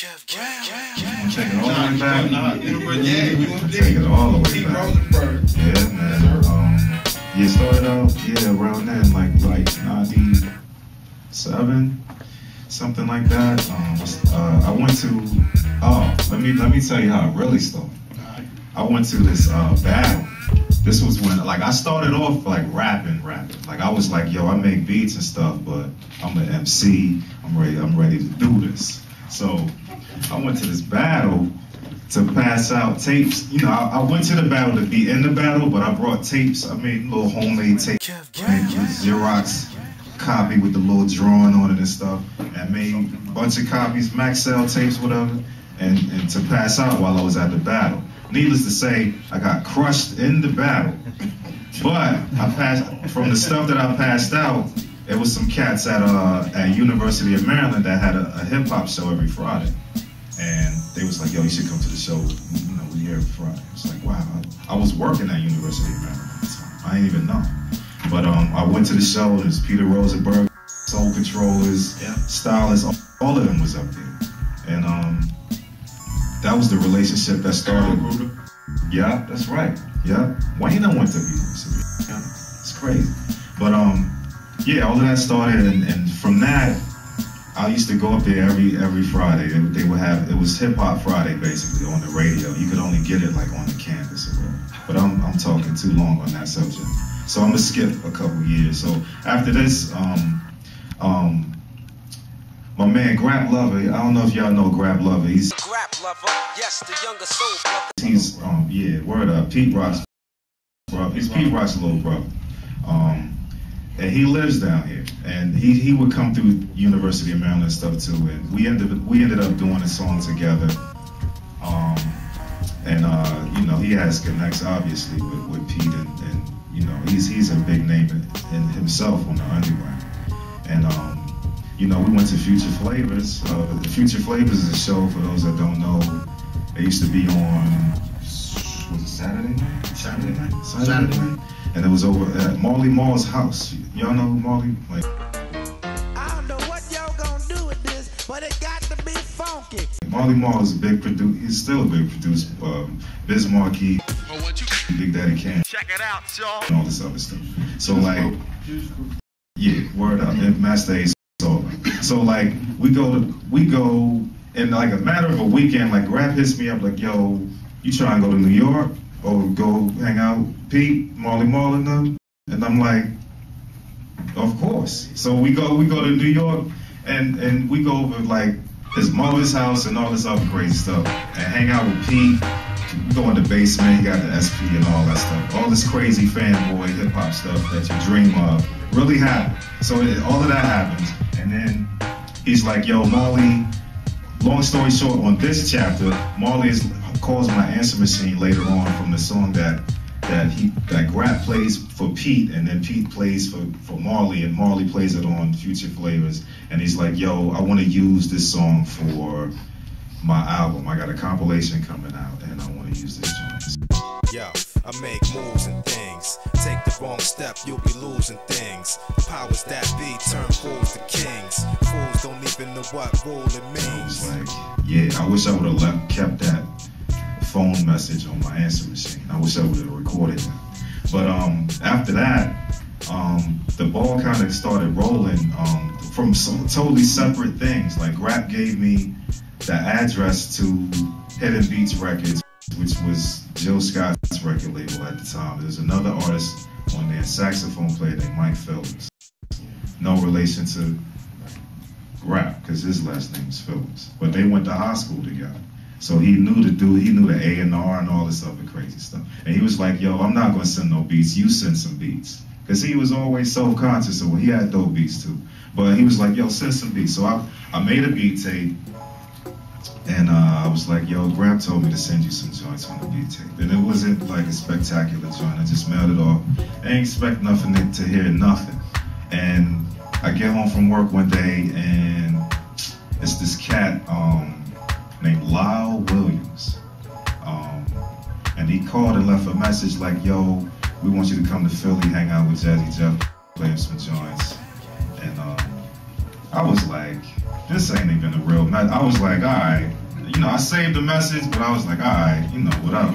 Kev Brown. Take it all the way back. Take it all the way back. Yeah, man. Yeah, started out, around then, like 97, something like that. I went to, let me tell you how it really started. I went to this battle. This was when, like, I started off like rapping. Like, I was like, yo, I make beats and stuff, but I'm an MC. I'm ready to do this. So I went to this battle to pass out tapes. You know, I went to the battle to be in the battle, but I brought tapes. I made little homemade tapes, Xerox copy with the little drawing on it and stuff, and made a bunch of copies, Maxell tapes, whatever, and to pass out while I was at the battle. Needless to say, I got crushed in the battle, but I passed, from the stuff that I passed out, it was some cats at University of Maryland that had a hip hop show every Friday. And they was like, yo, you should come to the show. You know, we here every Friday. It's like, wow. I was working at University of Maryland at the time. I didn't even know. But I went to the show. There's Peter Rosenberg, Soul Controllers, Stylists, all of them was up there. And that was the relationship that started. Yeah, that's right. Yeah. Wayne went to University. Yeah, it's crazy. But yeah, all of that started, and from that, I used to go up there every Friday. They would have, it was Hip Hop Friday basically on the radio. You could only get it like on the campus or whatever. But I'm talking too long on that subject. So I'm gonna skip a couple years. So after this, my man Grap Lover, I don't know if y'all know Grap Lover. He's Grap Lover, yes, the younger soul brother. He's yeah, word up, Pete Rock's brother. He's Pete Rock's little brother. And he lives down here, and he would come through University of Maryland and stuff too, and we ended up doing a song together. You know, he has connects obviously with Pete, and you know, he's a big name in himself on the underground. And you know, we went to Future Flavors. Future Flavors is a show, for those that don't know. It used to be on, was it Saturday night? Saturday night. And it was over at Marley Marl's house. Y'all know Marley? Like, I don't know what y'all gonna do with this, but it got to be funky. Marley Marl is a big producer. He's still a big producer. Biz Markie, Big Daddy Kane. Check it out, y'all. And all this other stuff. So like, yeah, word up. Master Ace. So like, we go, in like a matter of a weekend, like Grap hits me up like, yo, you trying to go to New York? Or go hang out with Pete, Marley Marl and them? And I'm like, of course. So we go to New York, and we go over like his mother's house and all this other crazy stuff, and hang out with Pete. We go in the basement, he got the SP and all that stuff. All this crazy fanboy hip hop stuff that you dream of really happened. So all of that happens, and then he's like, yo, Marley, long story short, on this chapter, Marley calls my answer machine later on from the song that Grap plays for Pete, and then Pete plays for Marley, and Marley plays it on Future Flavors, and he's like, yo, I want to use this song for my album. I got a compilation coming out, and I want to use this joint. Yo, I make moves and things. Take the wrong step, you'll be losing things. Powers that be turn fools to kings. Fools don't even know what rule it means. I was like, yeah, I wish I would have kept that phone message on my answer machine. I wish I would have recorded it. But after that, the ball kind of started rolling from some totally separate things. Like Grap gave me the address to Hidden Beats Records, which was Jill Scott's record label at the time. There's another artist on there, saxophone player named Mike Phillips. No relation to Grap, because his last name is Phillips. But they went to high school together. So he knew the dude, he knew the A&R and all this other crazy stuff. And he was like, yo, I'm not gonna send no beats, you send some beats. Because he was always self-conscious, so he had dope beats too. But he was like, yo, send some beats. So I made a beat tape, and I was like, yo, Grap told me to send you some joints on the beat tape. And it wasn't like a spectacular joint, I just mailed it off. I ain't expect nothing to hear nothing. And I get home from work one day, and it's this cat, named Lyle Williams, and he called and left a message like, yo, we want you to come to Philly, hang out with Jazzy Jeff, play him some joints. And I was like, this ain't even a real message. I was like, all right. You know, I saved the message, but I was like, all right, you know, what up?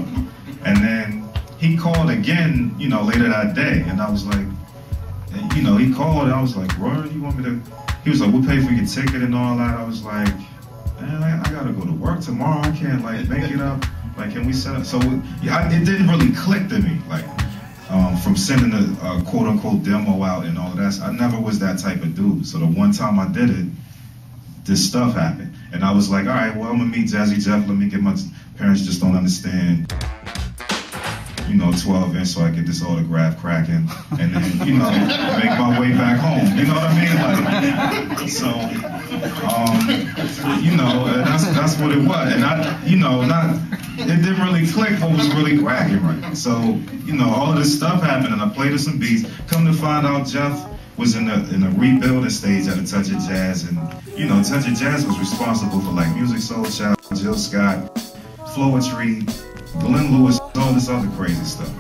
And then he called again, you know, later that day. And I was like, you know, he called and I was like, Ron, you want me to? He was like, we'll pay for your ticket and all that. I was like, man, I gotta go to work tomorrow. I can't like make it up. Like, can we set up? So yeah, it didn't really click to me. Like, from sending a quote unquote demo out and all of that. I never was that type of dude. So the one time I did it, this stuff happened. And I was like, all right, well, I'm gonna meet Jazzy Jeff. Let me get my parents just don't understand, you know, 12-inch so I get this autograph cracking. And then, you know, make my way back home. You know what I mean? Like, so, you know, that's what it was. And I, you know, it didn't really click what was really cracking right. So, you know, all of this stuff happened and I played her some beats. Come to find out, Jeff was in a rebuilding stage at a Touch of Jazz, and you know, Touch of Jazz was responsible for like Music Soul Child, Jill Scott, Floetry, Glenn Lewis, all this other crazy stuff.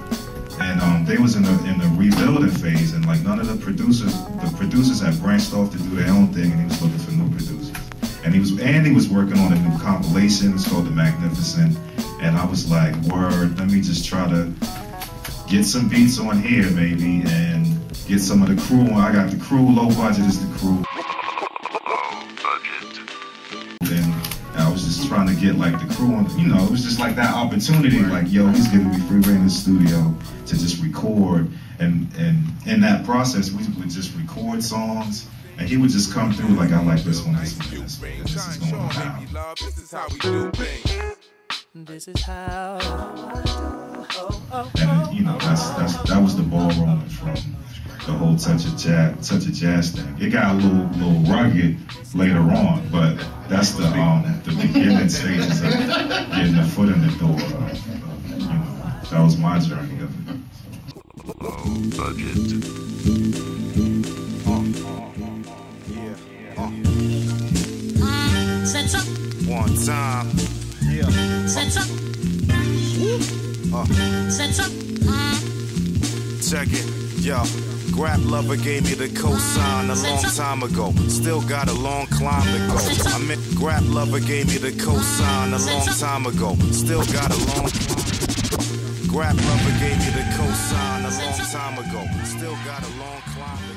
And they was in the rebuilding phase, and like none of the producers had branched off to do their own thing, and he was looking for new producers. And he was working on a new compilation. It's called The Magnificent. And I was like, word, let me just try to get some beats on here, maybe, and get some of the crew on. I got the crew, low budget is the crew. And I was just trying to get like the crew on, you know, it was just like that opportunity, like, yo, he's giving me free reign in the studio to just record. And in that process, we would just record songs, and he would just come through like, I like this one, this one, this one, and this is going down. This is how we do things. This is how. And you know, that was the ball rolling from the whole touch of jazz thing. It got a little rugged later on, but that's the beginning stages of getting the foot in the door. You know, that was my journey of it. Budget. One time. Check it, yo. Grap Lover gave me the cosign a long time ago. Still got a long climb to go. I meant Grap Lover gave me the cosign a long time ago. Still got a long climb. Grap Lover gave me the cosign a long time ago. Still got a long climb to go.